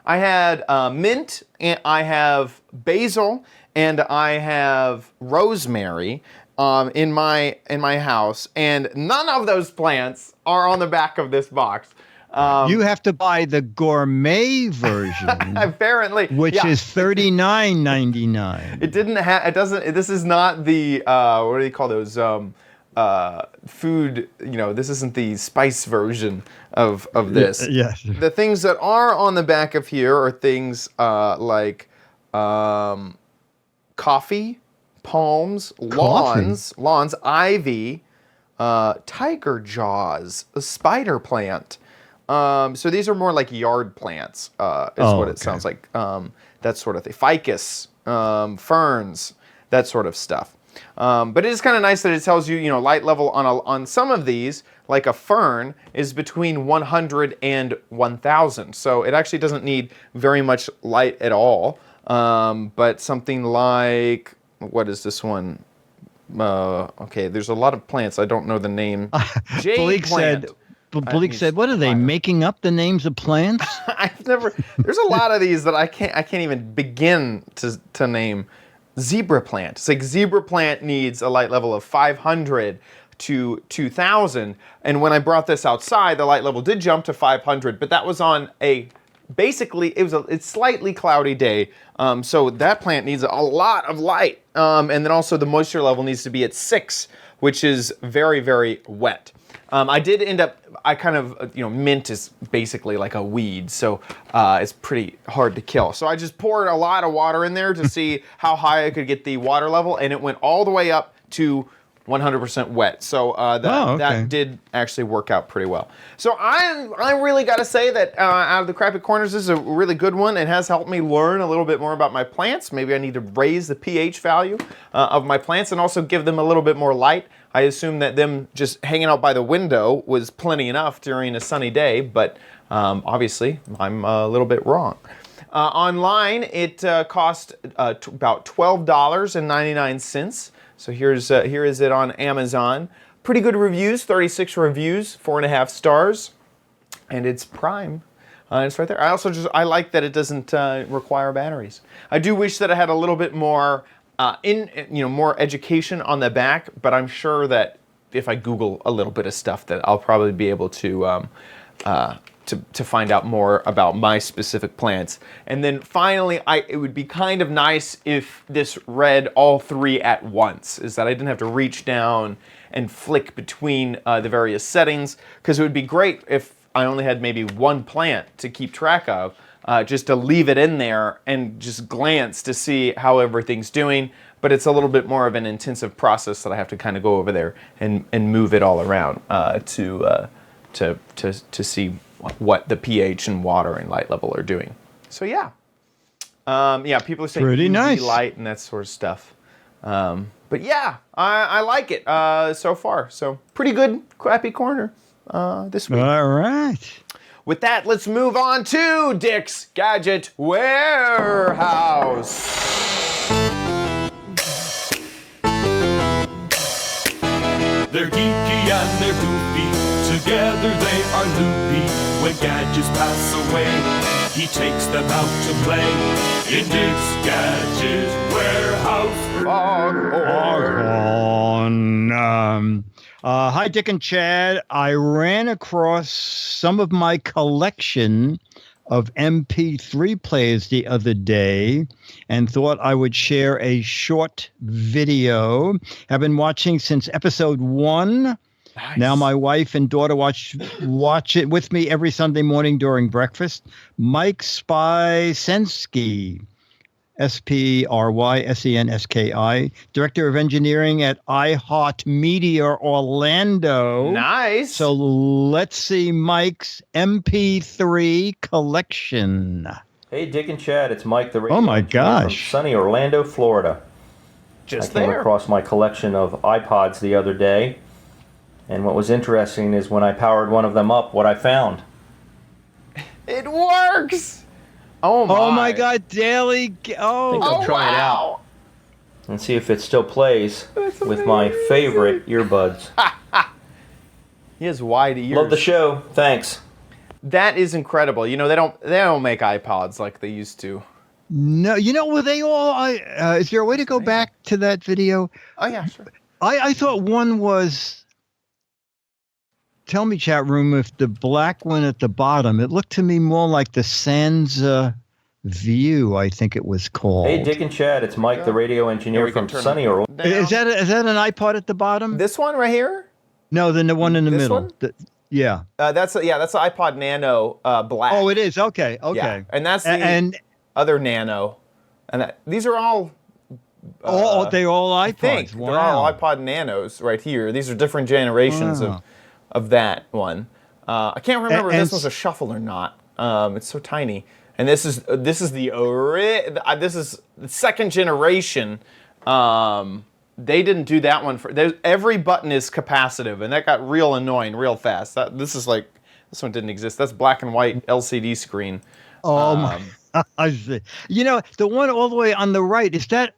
I had mint, and I have basil, and I have rosemary in my house, and none of those plants are on the back of this box. You have to buy the gourmet version, apparently, which is $39.99. It doesn't. This is not the what do you call those? Food, this isn't the spice version of this. Yes. The things that are on the back of here are things like coffee, palms, lawns, ivy, tiger jaws, a spider plant. So these are more like yard plants, sounds like. That sort of thing. Ficus, ferns, that sort of stuff. But it is kind of nice that it tells you, light level on some of these, like a fern, is between 100 and 1,000. So it actually doesn't need very much light at all. But something like, what is this one? Okay, there's a lot of plants. I don't know the name. Jade plant. Blake said, "What are they making up the names of plants?" There's a lot of these that I can't even begin to name. Zebra plant. It's like zebra plant needs a light level of 500 to 2,000. And when I brought this outside, the light level did jump to 500, but that was on it's slightly cloudy day. So that plant needs a lot of light. And then also the moisture level needs to be at 6, which is very, very wet. Mint is basically like a weed, so it's pretty hard to kill. So I just poured a lot of water in there to see how high I could get the water level, and it went all the way up to 100% wet. So that did actually work out pretty well. So I really got to say that out of the crappy corners, this is a really good one. It has helped me learn a little bit more about my plants. Maybe I need to raise the pH value of my plants and also give them a little bit more light. I assume that them just hanging out by the window was plenty enough during a sunny day, but obviously I'm a little bit wrong. Online, it cost about $12.99. So here is it on Amazon. Pretty good reviews, 36 reviews, 4.5 stars, and it's Prime. It's right there. I like that it doesn't require batteries. I do wish that I had a little bit more more education on the back, but I'm sure that if I Google a little bit of stuff, that I'll probably be able to find out more about my specific plants. And then finally, it would be kind of nice if this read all 3 at once, is that I didn't have to reach down and flick between the various settings, because it would be great if I only had maybe one plant to keep track of, just to leave it in there and just glance to see how everything's doing. But it's a little bit more of an intensive process that I have to kind of go over there and move it all around to see what the pH and water and light level are doing. So yeah, people are saying pretty UV nice light and that sort of stuff. But yeah, I like it so far. So pretty good crappy corner this week. All right. With that, let's move on to Dick's Gadget Warehouse. They're geeky and they're goofy, together they are loopy. When gadgets pass away, he takes them out to play. In Dick's Gadget Warehouse. Hi, Dick and Chad. I ran across some of my collection of MP3 players the other day and thought I would share a short video. I've been watching since episode 1. Nice. Now my wife and daughter watch it with me every Sunday morning during breakfast. Mike Spysensky, Sprysenski, Director of Engineering at iHeartMedia Orlando. Nice. So let's see Mike's MP3 collection. Hey, Dick and Chad, it's Mike the radio Oh my engineer gosh. from sunny Orlando, Florida. I came across my collection of iPods the other day, and what was interesting is when I powered one of them up, what I found. It works! Oh my God, daily. I think I'll try it out and see if it still plays with my favorite earbuds. He has wide ears. Love the show. Thanks. That is incredible. You know, they don't make iPods like they used to. No, were they all? Is there a way to go back to that video? Oh yeah, sure. I thought one was. Tell me, chat room, if the black one at the bottom, it looked to me more like the Sansa View, I think it was called. Hey, Dick and Chad, it's Mike, the radio engineer from sunny Orlando. Is that an iPod at the bottom? This one right here? No, then the one in the middle. One? Yeah. That's the iPod Nano black. Oh, it is. Okay. Yeah. And that's the other Nano. And these are all. They're all iPods. I think wow. They're all iPod Nanos right here. These are different generations of that one. I can't remember if this was a shuffle or not. It's so tiny. And this is the second generation. They didn't do that one every button is capacitive, and that got real annoying real fast. This one didn't exist. That's black and white LCD screen. Oh my! I see. The one all the way on the right, is that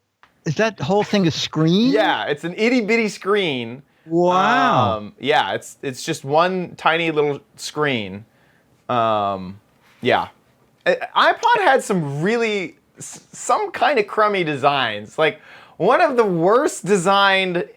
whole thing a screen? Yeah, it's an itty bitty screen. Wow. Yeah, it's just one tiny little screen. Yeah. iPod had some kind of crummy designs. Like, one of the worst designed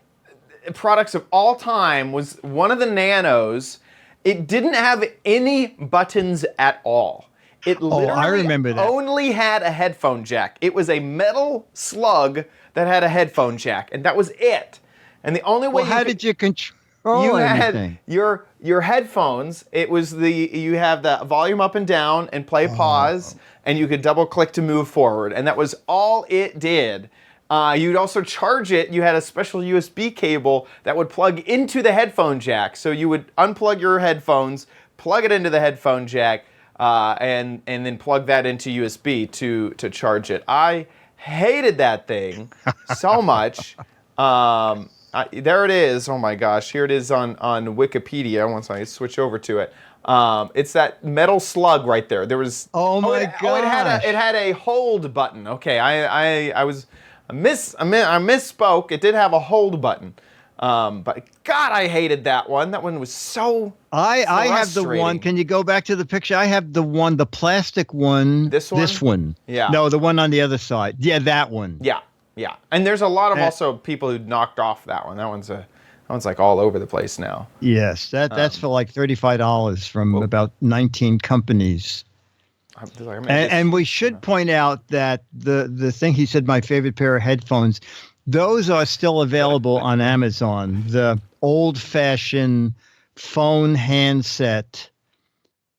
products of all time was one of the Nanos. It didn't have any buttons at all. It literally I remember that. Only had a headphone jack. It was a metal slug that had a headphone jack, and that was it. And the only way how did you control you anything? had your headphones. It was you have the volume up and down and play pause, and you could double click to move forward, and that was all it did. You'd also charge it. You had a special USB cable that would plug into the headphone jack. So you would unplug your headphones, plug it into the headphone jack, and then plug that into USB to charge it. I hated that thing so much. There it is. Oh my gosh. Here it is on Wikipedia. Once I switch over to it. It's that metal slug right there. There was. Oh my gosh. It had a hold button. Okay, I misspoke. It did have a hold button. But God, I hated that one. That one was so. I have the one. Can you go back to the picture? I have the plastic one. This one? This one. Yeah. No, the one on the other side. Yeah, that one. Yeah. Yeah. And there's a lot of also people who knocked off that one. That That one's like all over the place now. Yes, that's for like $35 from about 19 companies. And we should point out that the thing he said, my favorite pair of headphones, those are still available on Amazon. The old-fashioned phone handset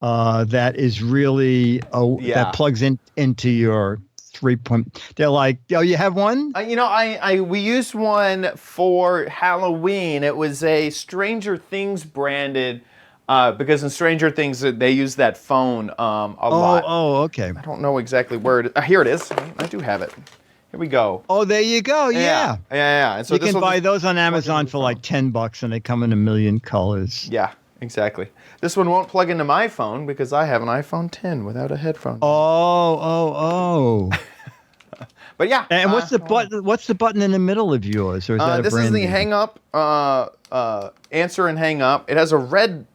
that is really that plugs into your 3-point. They're like, oh, you have one? We used one for Halloween. It was a Stranger Things branded. Because in Stranger Things, they use that phone a lot. Oh, okay. I don't know exactly where it is. Here it is. I do have it. Here we go. Oh, there you go. Yeah. And so you can buy those on Amazon for like $10, and they come in a million colors. Yeah, exactly. This one won't plug into my phone because I have an iPhone 10 without a headphone. Oh. But yeah. And what's the button? What's the button in the middle of yours? Or is that this is the hang up, answer and hang up. It has a red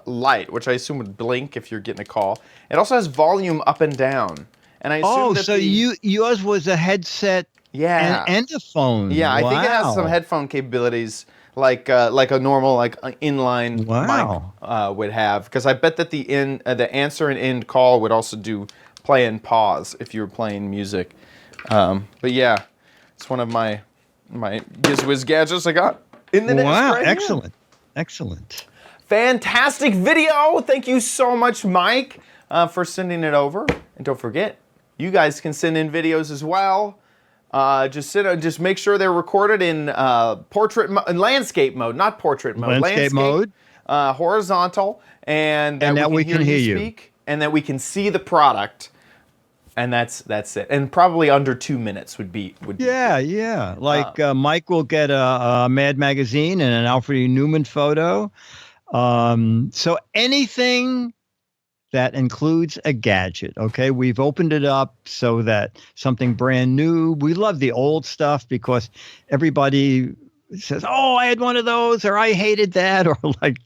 light, which I assume would blink if you're getting a call. It also has volume up and down. And I assume so yours was a headset and a phone. Yeah, I think it has some headphone capabilities like a normal inline mic would have. Because I bet that the answer and end call would also do play and pause if you were playing music. But yeah, it's one of my Giz Wiz gadgets I got in the desk right excellent. here. Excellent. Fantastic video. Thank you so much, Mike, for sending it over. And don't forget, you guys can send in videos as well. Just make sure they're recorded in landscape mode, not portrait mode. Landscape mode. Horizontal, and that we can hear you speak, and that we can see the product. And that's it. And probably under 2 minutes would be. Yeah. Like Mike will get a Mad Magazine and an Alfred E. Newman photo. So anything that includes a gadget. Okay, we've opened it up so that something brand new. We love the old stuff because everybody says, "Oh, I had one of those," or "I hated that," or like.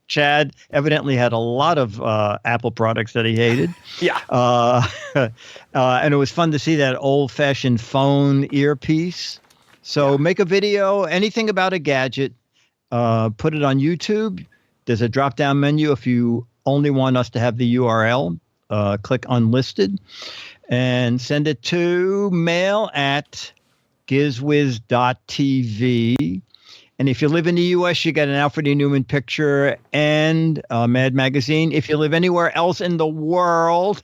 Chad evidently had a lot of Apple products that he hated. Yeah. And it was fun to see that old-fashioned phone earpiece. So make a video, anything about a gadget, put it on YouTube. There's a drop-down menu if you only want us to have the URL. Click Unlisted and send it to mail@gizwiz.tv. And if you live in the U.S., you get an Alfred E. Newman picture and a Mad Magazine. If you live anywhere else in the world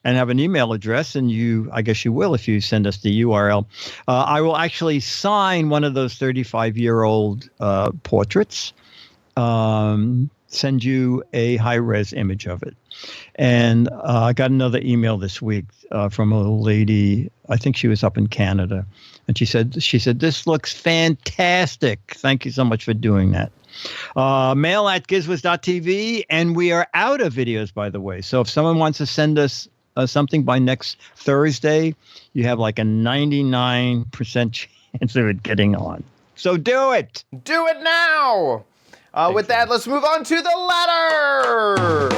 and have an email address, and I guess you will if you send us the URL, I will actually sign one of those 35-year-old portraits, send you a high-res image of it. And I got another email this week from a lady, I think she was up in Canada. And she said, "This looks fantastic. Thank you so much for doing that." Mail@gizwiz.tv. And we are out of videos, by the way. So if someone wants to send us something by next Thursday, you have like a 99% chance of it getting on. So do it. Do it now. With that, let's move on to the letter.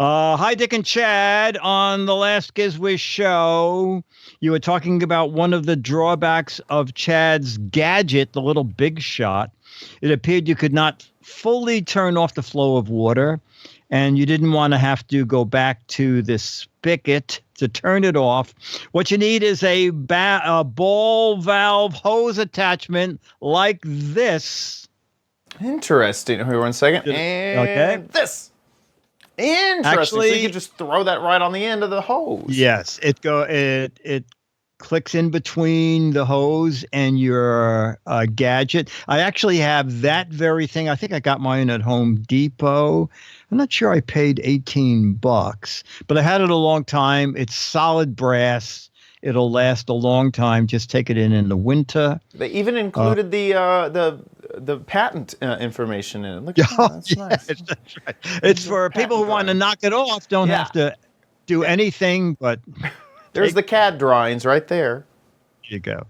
Hi, Dick and Chad. On the last Giz Wiz show, you were talking about one of the drawbacks of Chad's Gadget, the little big shot. It appeared you could not fully turn off the flow of water, and you didn't want to have to go back to the spigot to turn it off. What you need is a ball valve hose attachment like this. Interesting. Here, 1 second. And this. Interesting. Actually, so you can just throw that right on the end of the hose. Yes, it clicks in between the hose and your gadget. I actually have that very thing. I think I got mine at Home Depot. I'm not sure I paid $18, but I had it a long time. It's solid brass. It'll last a long time. Just take it in the winter. They even included the patent information in it. Look at that. That's nice. That's right. It's for people who want to knock it off, don't have to do anything, but... There's the CAD drawings right there. There you go.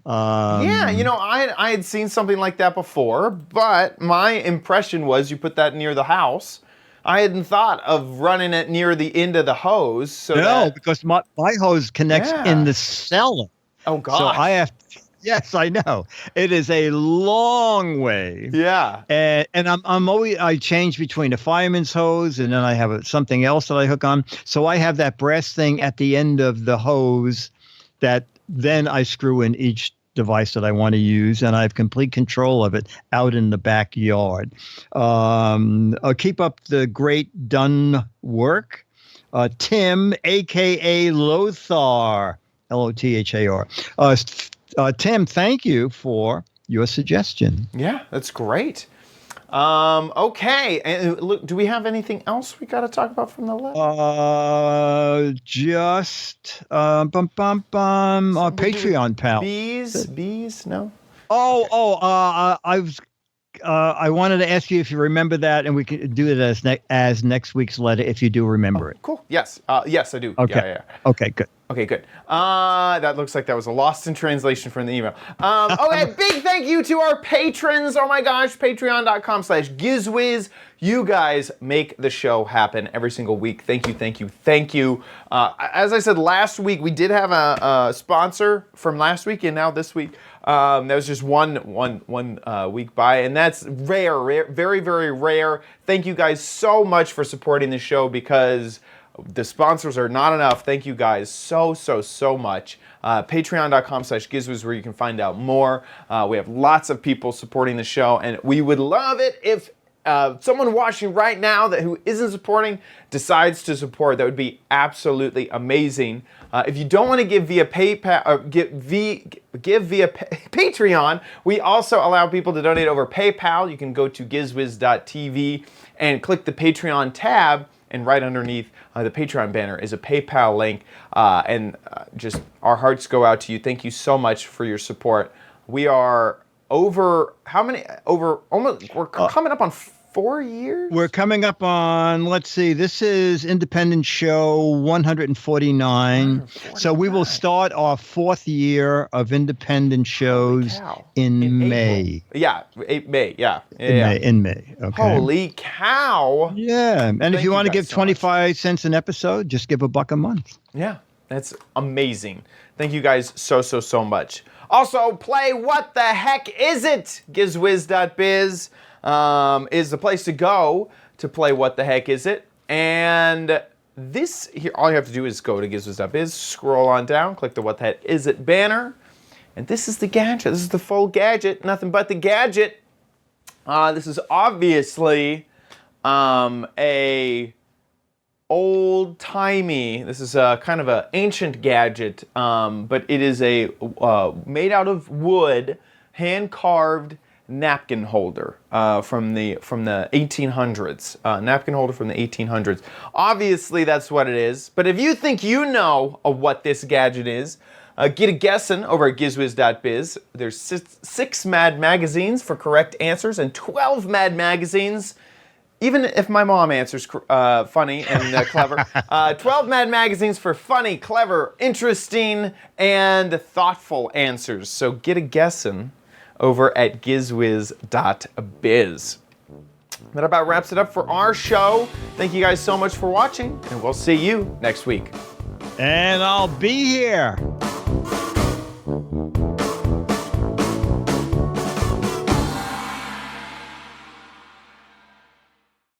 I had seen something like that before, but my impression was you put that near the house. I hadn't thought of running it near the end of the hose. So because my hose connects in the cellar. Oh, gosh. So I have. Yes, I know. It is a long way. Yeah. And I'm always, I change between a fireman's hose and then I have something else that I hook on. So I have that brass thing at the end of the hose that then I screw in each device that I want to use, and I have complete control of it out in the backyard. Keep up the great done work. Tim, a.k.a. Lothar, Lothar. Tim, thank you for your suggestion. Yeah, that's great. Okay. And look, do we have anything else we got to talk about from the list? Just our Patreon pal. Bees? No. I wanted to ask you if you remember that, and we can do it as next week's letter if you do remember it. Cool. Yes. Yes, I do. Okay. Yeah. Okay. Good. Okay, good. That looks like that was a lost in translation from the email. Okay, big thank you to our patrons. Oh my gosh, patreon.com/Giz Wiz. You guys make the show happen every single week. Thank you. As I said last week, we did have a sponsor from last week and now this week. That was just one week by, and that's rare, very, very rare. Thank you guys so much for supporting the show because the sponsors are not enough. Thank you guys so much. Patreon.com/GizWiz is where you can find out more. We have lots of people supporting the show, and we would love it if someone watching right now who isn't supporting decides to support. That would be absolutely amazing. If you don't want to give via PayPal or give via Patreon, we also allow people to donate over PayPal. You can go to gizwiz.tv and click the Patreon tab, and right underneath the Patreon banner is a PayPal link. Just our hearts go out to you. Thank you so much for your support. We are over we're coming up on 4 years? We're coming up on, let's see, this is Independent Show 149. So we will start our 4th year of independent shows in May. Yeah, May, yeah. In May, okay. Holy cow. Yeah, and if you want to give 25 cents an episode, just give $1 a month. Yeah, that's amazing. Thank you guys so much. Also, play What the Heck Is It? GizWiz.biz is the place to go to play What the Heck Is It? And this here, all you have to do is go to GizWiz.biz, scroll on down, click the What the Heck Is It banner, and this is the gadget. This is the full gadget, nothing but the gadget. This is obviously a old-timey, this is a kind of an ancient gadget, but it is a made out of wood, hand-carved napkin holder from the 1800s. Napkin holder from the 1800s. Obviously, that's what it is. But if you think you know what this gadget is, get a guessing over at gizwiz.biz. There's 6 Mad magazines for correct answers and 12 Mad magazines. Even if my mom answers funny and clever. 12 Mad magazines for funny, clever, interesting, and thoughtful answers. So get a guessing over at gizwiz.biz. That about wraps it up for our show. Thank you guys so much for watching, and we'll see you next week. And I'll be here.